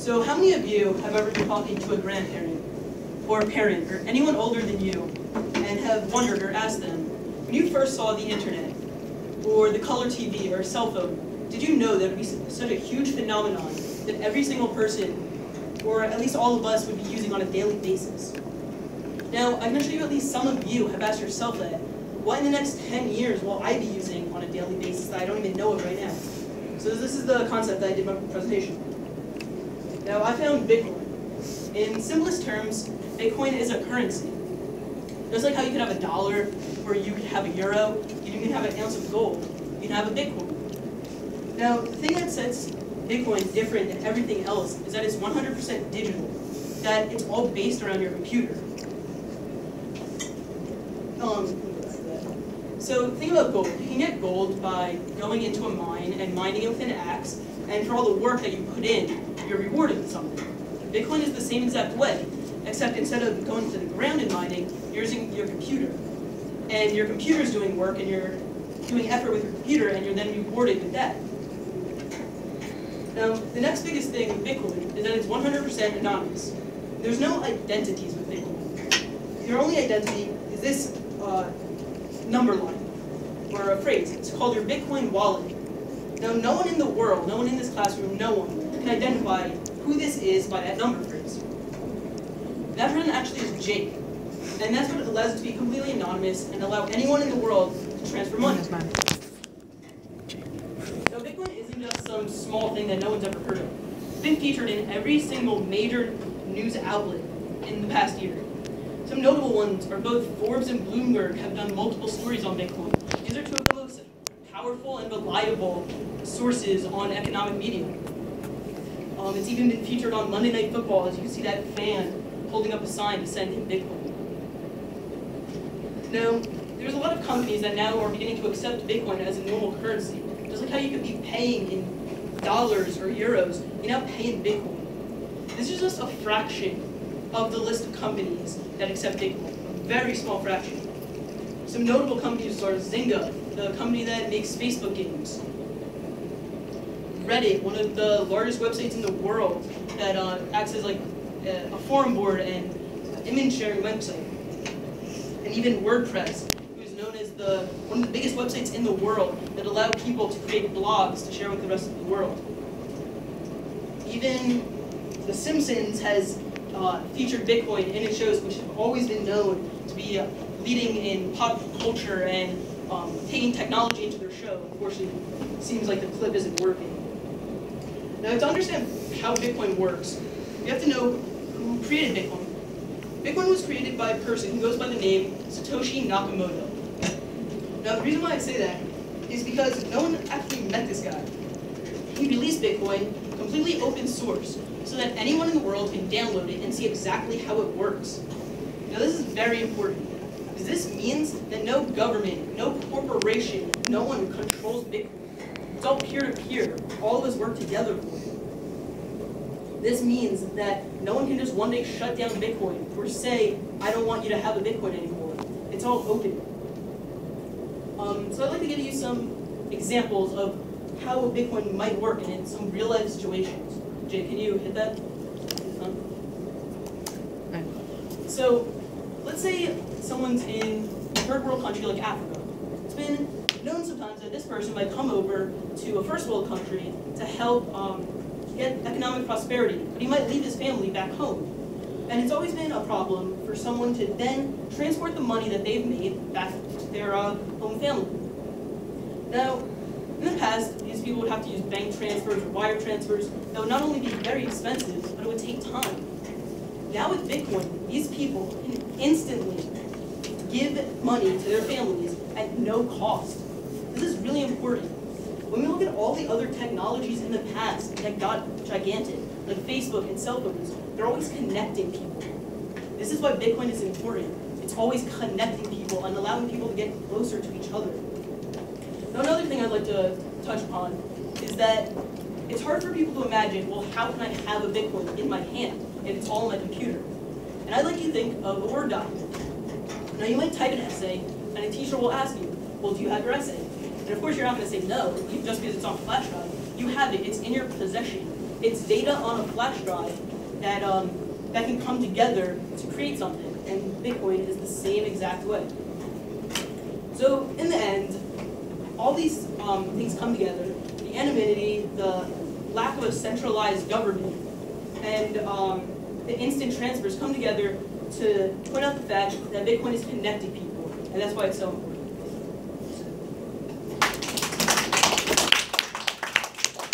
So how many of you have ever been talking to a grandparent or a parent or anyone older than you and have wondered or asked them, when you first saw the internet or the color TV or cell phone, did you know that it would be such a huge phenomenon that every single person, or at least all of us, would be using on a daily basis? Now, I'm going to show you at least some of you have asked yourself that. What in the next 10 years will I be using on a daily basis that I don't even know of right now? So this is the concept that I did in my presentation. Now, I found Bitcoin. In simplest terms, Bitcoin is a currency. Just like how you could have a dollar, or you could have a euro, you can have an ounce of gold, you can have a Bitcoin. Now, the thing that sets Bitcoin different than everything else is that it's 100% digital, that it's all based around your computer. So think about gold. You can get gold by going into a mine and mining it with an axe, and for all the work that you put in, you're rewarded with something. Bitcoin is the same exact way, except instead of going to the ground and mining, you're using your computer. And your computer's doing work, and you're doing effort with your computer, and you're then rewarded with that. Now, the next biggest thing with Bitcoin is that it's 100% anonymous. There's no identities with Bitcoin. Your only identity is this number line, or a phrase. It's called your Bitcoin wallet. Now, no one in the world, no one in this classroom, no one can identify who this is by that number phrase. That person actually is Jake, and that's what allows it to be completely anonymous and allow anyone in the world to transfer money. Now, Bitcoin isn't just some small thing that no one's ever heard of. It's been featured in every single major news outlet in the past year. Some notable ones are both Forbes and Bloomberg have done multiple stories on Bitcoin. These are two of the most powerful and reliable sources on economic media. It's even been featured on Monday Night Football, as you can see that fan holding up a sign to send him Bitcoin. Now, there's a lot of companies that now are beginning to accept Bitcoin as a normal currency. Just like how you could be paying in dollars or euros, you now pay in Bitcoin. This is just a fraction of the list of companies that accept Bitcoin, a very small fraction. Some notable companies are Zynga, the company that makes Facebook games. Reddit, one of the largest websites in the world that acts as like a forum board and image sharing website. And even WordPress, who is known as one of the biggest websites in the world that allow people to create blogs to share with the rest of the world. Even The Simpsons has featured Bitcoin in its shows, which have always been known to be leading in pop culture and taking technology into their show. Unfortunately, it seems like the clip isn't working. Now, to understand how Bitcoin works, you have to know who created Bitcoin. Bitcoin was created by a person who goes by the name Satoshi Nakamoto. Now, the reason why I say that is because no one actually met this guy. He released Bitcoin completely open source, so that anyone in the world can download it and see exactly how it works. Now, this is very important, because this means that no government, no corporation, no one controls Bitcoin. It's all peer-to-peer. All of us work together for it. This means that no one can just one day shut down Bitcoin or say, I don't want you to have a Bitcoin anymore. It's all open. So I'd like to give you some examples of how a Bitcoin might work in some real-life situations. Jay, can you hit that? So, let's say someone's in a third world country like Africa. It's been known sometimes that this person might come over to a first world country to help get economic prosperity, but he might leave his family back home. And it's always been a problem for someone to then transport the money that they've made back to their home family. Now, in the past, these people would have to use bank transfers or wire transfers that would not only be very expensive, but it would take time. Now with Bitcoin, these people can instantly give money to their families at no cost. This is really important. When we look at all the other technologies in the past that got gigantic, like Facebook and cell phones, they're always connecting people. This is why Bitcoin is important. It's always connecting people and allowing people to get closer to each other. Now, another thing I'd like to touch upon is that it's hard for people to imagine, well, how can I have a Bitcoin in my hand if it's all on my computer? And I'd like you to think of a Word document. Now, you might type an essay, and a teacher will ask you, well, do you have your essay? And of course, you're not going to say no, just because it's on a flash drive. You have it. It's in your possession. It's data on a flash drive that, that can come together to create something, and Bitcoin is the same exact way. So in the end, all these things come together: the anonymity, the lack of a centralized government, and the instant transfers come together to point out the fact that Bitcoin is connecting people, and that's why it's so important.